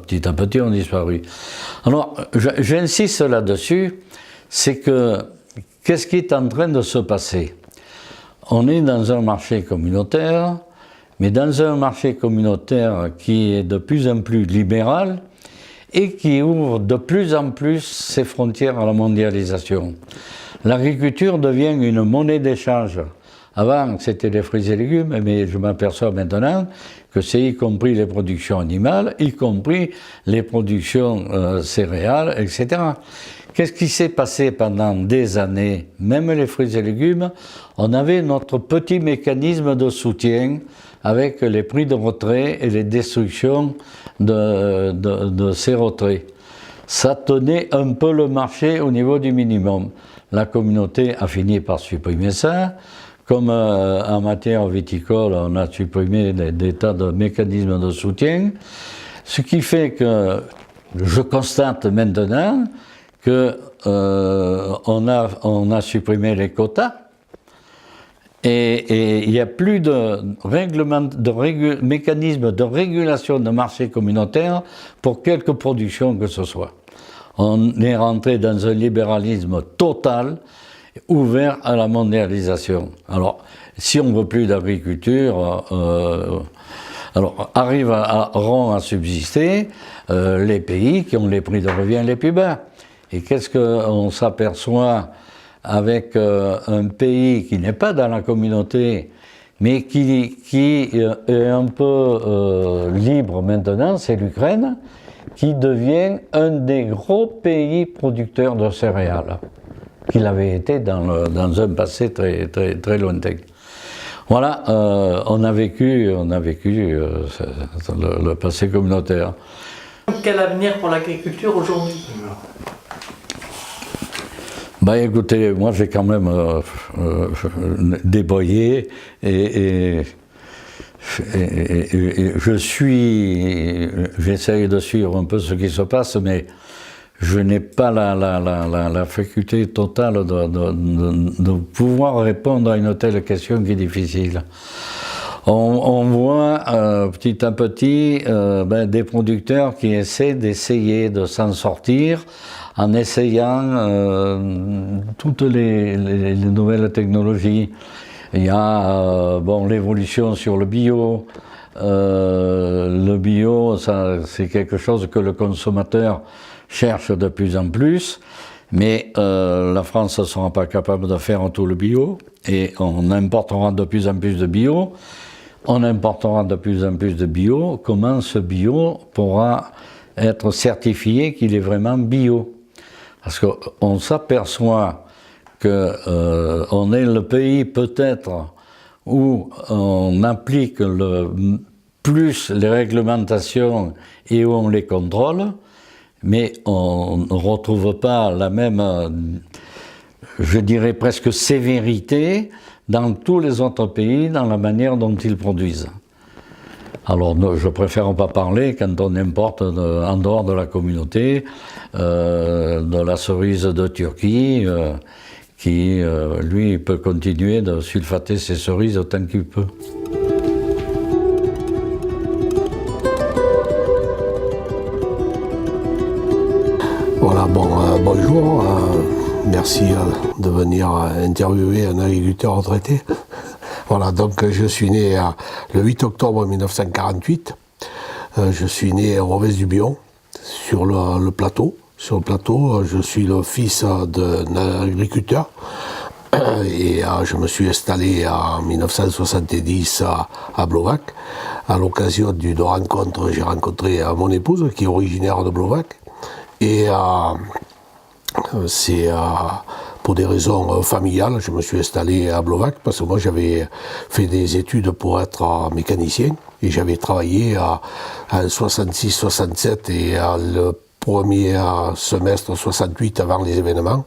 petit à petit ont disparu. Alors, j'insiste là-dessus, c'est que qu'est-ce qui est en train de se passer? On est dans un marché communautaire, mais dans un marché communautaire qui est de plus en plus libéral, et qui ouvre de plus en plus ses frontières à la mondialisation. L'agriculture devient une monnaie d'échange. Avant, c'était les fruits et légumes, mais je m'aperçois maintenant que c'est y compris les productions animales, y compris les productions céréales, etc. Qu'est-ce qui s'est passé pendant des années? Même les fruits et légumes, on avait notre petit mécanisme de soutien avec les prix de retrait et les destructions de ces retraits. Ça tenait un peu le marché au niveau du minimum. La communauté a fini par supprimer ça. Comme en matière viticole, on a supprimé des tas de mécanismes de soutien. Ce qui fait que je constate maintenant qu'on a supprimé les quotas. Et il n'y a plus de mécanisme de régulation de marché communautaire pour quelque production que ce soit. On est rentré dans un libéralisme total, ouvert à la mondialisation. Alors, si on ne veut plus d'agriculture, alors arriveront à subsister les pays qui ont les prix de revient les plus bas. Et qu'est-ce qu'on s'aperçoit avec un pays qui n'est pas dans la communauté, mais qui est un peu libre maintenant, c'est l'Ukraine, qui devient un des gros pays producteurs de céréales, qu'il avait été dans un passé très, très, très lointain. Voilà, on a vécu le passé communautaire. Quel avenir pour l'agriculture aujourd'hui? Bah écoutez, moi j'ai quand même déboyé et j'essaye de suivre un peu ce qui se passe, mais je n'ai pas la faculté totale de pouvoir répondre à une telle question qui est difficile. On voit petit à petit des producteurs qui essaient de s'en sortir en essayant toutes les nouvelles technologies. Il y a l'évolution sur le bio. Le bio, c'est quelque chose que le consommateur cherche de plus en plus, mais la France ne sera pas capable de faire tout le bio, et on importera de plus en plus de bio. On importera de plus en plus de bio. Comment ce bio pourra être certifié qu'il est vraiment bio? Parce qu'on s'aperçoit qu'on est le pays peut-être où on applique le plus les réglementations et où on les contrôle, mais on ne retrouve pas la même, je dirais presque sévérité dans tous les autres pays, dans la manière dont ils produisent. Alors je préfère ne pas parler quand on importe en dehors de la communauté, de la cerise de Turquie, qui lui peut continuer de sulfater ses cerises autant qu'il peut. Voilà, bonjour, merci de venir interviewer un agriculteur retraité. Voilà, donc je suis né le 8 octobre 1948. Je suis né à Rovez-du-Bion, sur le plateau. Sur le plateau, je suis le fils d'un agriculteur. Et je me suis installé en 1970 à Blovac. À l'occasion d'une rencontre, j'ai rencontré mon épouse qui est originaire de Blovac. Et c'est pour des raisons familiales, je me suis installé à Blovac parce que moi j'avais fait des études pour être mécanicien et j'avais travaillé en 66-67 et le premier semestre 68 avant les événements.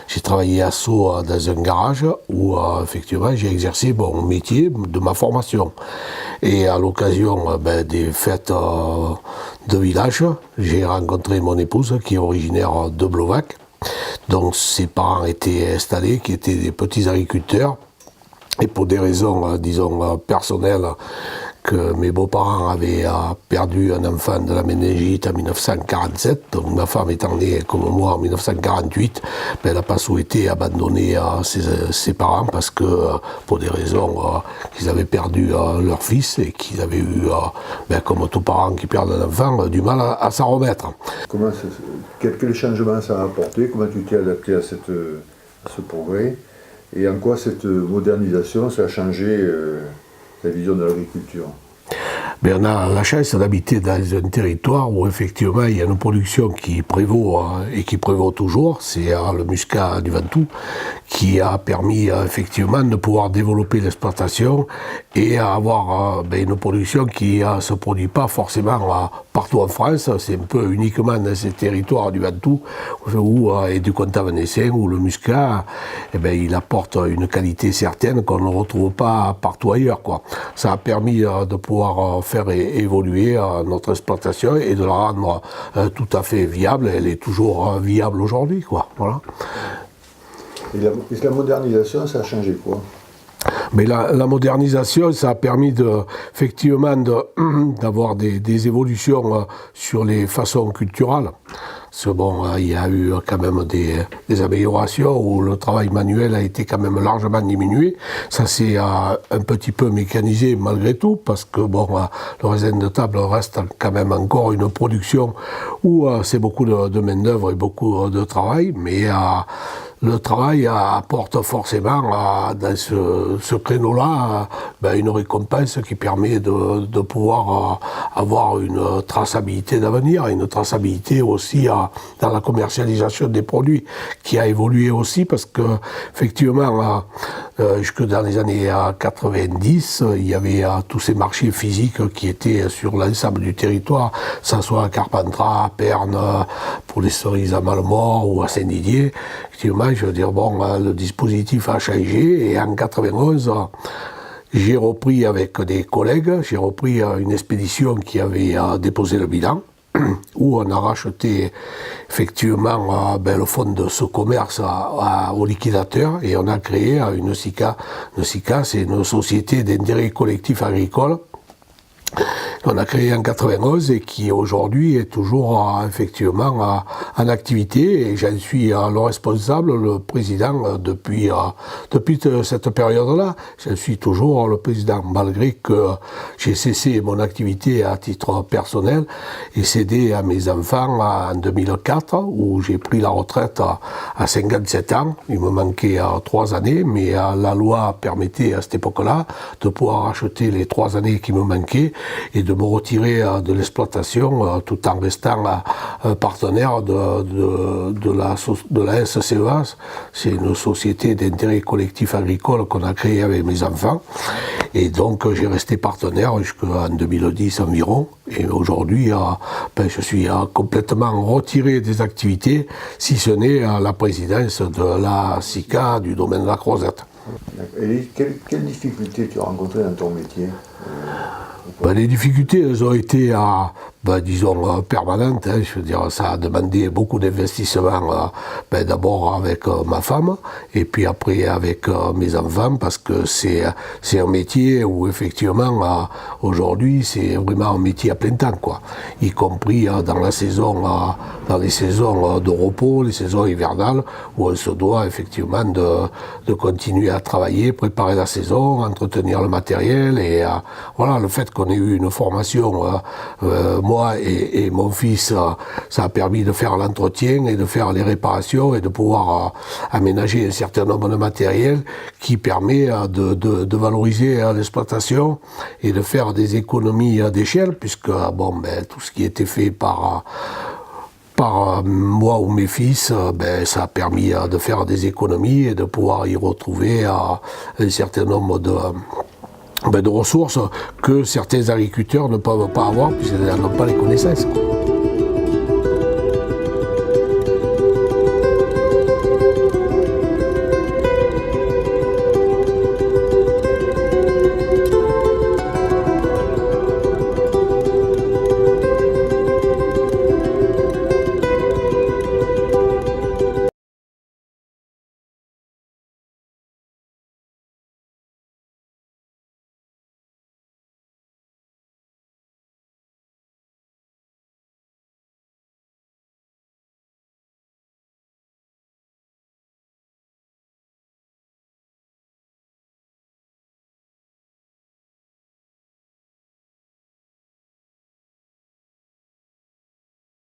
J'ai travaillé à Sceaux dans un garage où effectivement j'ai exercé mon métier de ma formation. Et à l'occasion des fêtes de village, j'ai rencontré mon épouse qui est originaire de Blovac. Donc ses parents étaient installés, qui étaient des petits agriculteurs. Et pour des raisons, disons, personnelles, que mes beaux-parents avaient perdu un enfant de la méningite en 1947, donc ma femme étant née comme moi en 1948, elle n'a pas souhaité abandonner ses parents parce que pour des raisons qu'ils avaient perdu leur fils et qu'ils avaient eu, comme tout parent qui perd un enfant, du mal à s'en remettre. Quel changement ça a apporté? Comment tu t'es adapté à ce progrès? Et en quoi cette modernisation, ça a changé la vision de l'agriculture? On a la chance d'habiter dans un territoire où effectivement il y a une production qui prévaut et qui prévaut toujours, c'est le muscat du Ventoux qui a permis effectivement de pouvoir développer l'exploitation et avoir une production qui ne se produit pas forcément partout en France, c'est un peu uniquement dans ces territoires du Ventoux et du Comtat venessin où le muscat il apporte une qualité certaine qu'on ne retrouve pas partout ailleurs, quoi. Ça a permis de pouvoir faire évoluer notre exploitation et de la rendre tout à fait viable. Elle est toujours viable aujourd'hui, quoi. Voilà. Et la modernisation, ça a changé quoi? Mais la modernisation, ça a permis effectivement d'avoir des évolutions sur les façons culturelles. Parce que il y a eu quand même des améliorations où le travail manuel a été quand même largement diminué. Ça s'est un petit peu mécanisé malgré tout, parce que le raisin de table reste quand même encore une production où c'est beaucoup de main-d'œuvre et beaucoup de travail, mais le travail apporte forcément dans ce créneau-là une récompense qui permet de pouvoir avoir une traçabilité d'avenir, une traçabilité aussi dans la commercialisation des produits qui a évolué aussi parce que effectivement jusque dans les années 90 il y avait tous ces marchés physiques qui étaient sur l'ensemble du territoire, que ce soit à Carpentras, à Pernes, pour les cerises à Malemort ou à Saint-Didier. Effectivement, je veux dire, le dispositif a changé et en 91, j'ai repris avec des collègues, j'ai repris une expédition qui avait déposé le bilan. où on a racheté effectivement le fonds de ce commerce au liquidateur et on a créé une SICA. Une SICA, c'est une société d'intérêt collectif agricole. On a créé en 91 et qui aujourd'hui est toujours effectivement en activité et j'en suis le responsable, le président depuis cette période-là. Je suis toujours le président malgré que j'ai cessé mon activité à titre personnel et cédé à mes enfants en 2004 où j'ai pris la retraite à 57 ans. Il me manquait 3 années mais la loi permettait à cette époque-là de pouvoir acheter les 3 années qui me manquaient et de me retirer de l'exploitation tout en restant partenaire de la SCEA. C'est une société d'intérêt collectif agricole qu'on a créée avec mes enfants. Et donc j'ai resté partenaire jusqu'en 2010 environ. Et aujourd'hui, je suis complètement retiré des activités, si ce n'est la présidence de la SICA du domaine de la Croisette. Et quelles difficultés tu as rencontrées dans ton métier Les difficultés, elles ont été, disons, permanentes. Je veux dire, ça a demandé beaucoup d'investissement, d'abord avec ma femme, et puis après avec mes enfants, parce que c'est un métier où, effectivement, aujourd'hui, c'est vraiment un métier à plein temps, quoi. Y compris dans les saisons de repos, les saisons hivernales, où on se doit, effectivement, de continuer à travailler, préparer la saison, entretenir le matériel, et voilà, le fait qu'on ait eu une formation, moi et mon fils, ça a permis de faire l'entretien et de faire les réparations et de pouvoir aménager un certain nombre de matériel qui permet de valoriser l'exploitation et de faire des économies d'échelle, puisque tout ce qui était fait par moi ou mes fils, ça a permis de faire des économies et de pouvoir y retrouver un certain nombre de ressources que certains agriculteurs ne peuvent pas avoir puisqu'ils n'ont pas les connaissances.